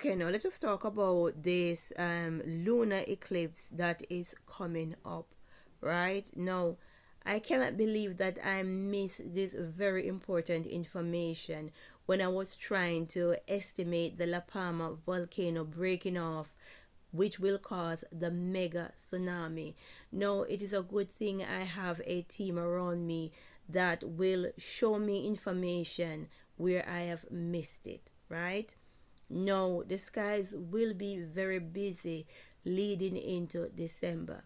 Okay, now let us talk about this lunar eclipse that is coming up. Right now, I cannot believe that I missed this very important information when I was trying to estimate the La Palma volcano breaking off, which will cause the mega tsunami. Now, it is a good thing I have a team around me that will show me information where I have missed it, right? No, the skies will be very busy leading into December.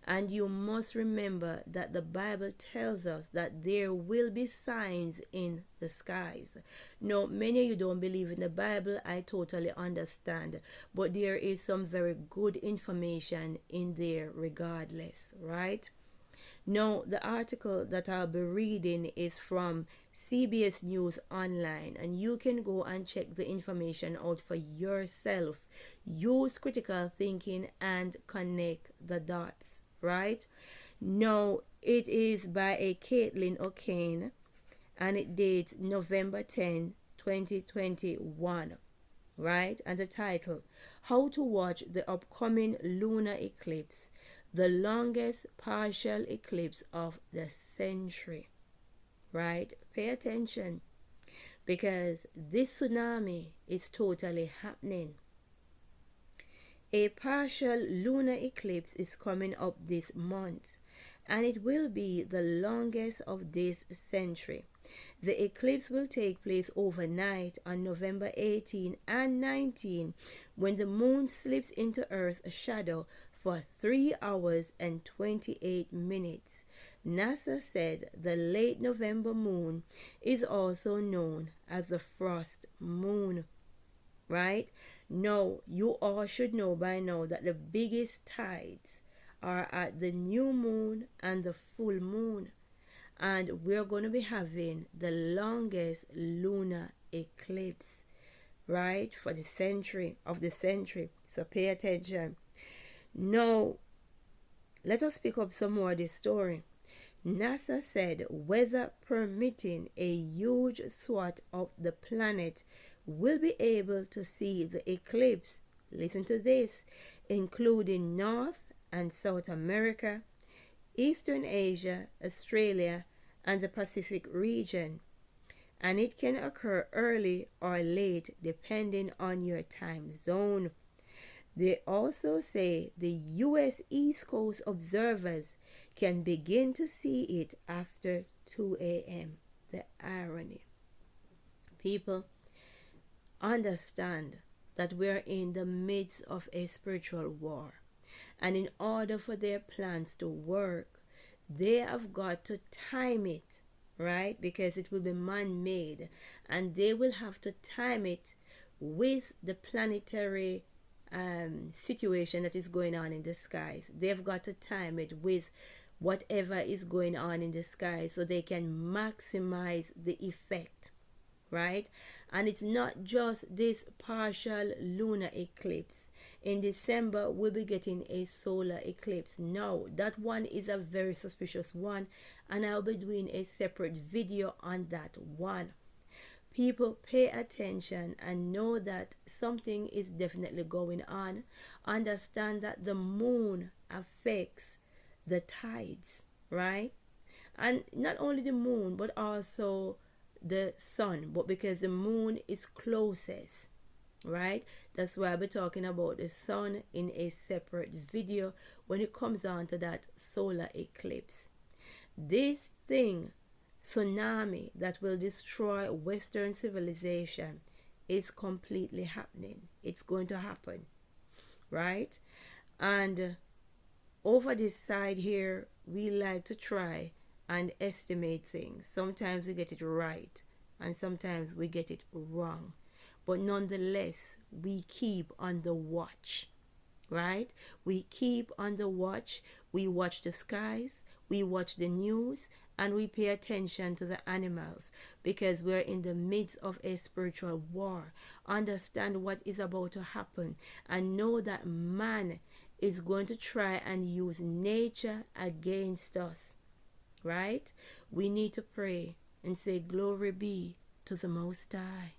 And you must remember that the Bible tells us that there will be signs in the skies. Now, many of you don't believe in the Bible. I totally understand. But there is some very good information in there regardless, right? Now, the article that I'll be reading is from CBS News Online, and you can go and check the information out for yourself. Use critical thinking and connect the dots, right? Now, it is by a Caitlin O'Kane, and it dates November 10, 2021. Right? And the title, How to Watch the Upcoming Lunar Eclipse, the Longest Partial Eclipse of the Century. Right? Pay attention, because this tsunami is totally happening. A partial lunar eclipse is coming up this month, and it will be the longest of this century. The eclipse will take place overnight on November 18 and 19, when the moon slips into Earth's shadow for 3 hours and 28 minutes. NASA said the late November moon is also known as the frost moon. Right? Now, you all should know by now that the biggest tides are at the new moon and the full moon. And we're going to be having the longest lunar eclipse, right, for the century. So pay attention. Now, let us pick up some more of this story. NASA said, weather permitting, a huge swath of the planet will be able to see the eclipse. Listen to this, including North and South America, Eastern Asia, Australia, and the Pacific region, and it can occur early or late depending on your time zone. They also say the US East Coast observers can begin to see it after 2 a.m. The irony. People, understand that we're in the midst of a spiritual war, and in order for their plans to work, they have got to time it, right? Because it will be man-made, and they will have to time it with the planetary situation that is going on in the skies. They've got to time it with whatever is going on in the sky so they can maximize the effect, right? And it's not just this partial lunar eclipse. In December, we'll be getting a solar eclipse. Now, that one is a very suspicious one, and I'll be doing a separate video on that one. People, pay attention and know that something is definitely going on. Understand that the moon affects the tides, right? And not only the moon, but also the sun, but because the moon is closest, right? That's why I'll be talking about the sun in a separate video when it comes on to that solar eclipse. This thing, tsunami that will destroy Western civilization, is completely happening. It's going to happen, right? And over this side here, we like to try and estimate things. Sometimes we get it right, and sometimes we get it wrong. But nonetheless, we keep on the watch, right? We keep on the watch. We watch the skies, we watch the news, and we pay attention to the animals, because we're in the midst of a spiritual war. Understand what is about to happen, and know that man is going to try and use nature against us, right? We need to pray and say, glory be to the Most High.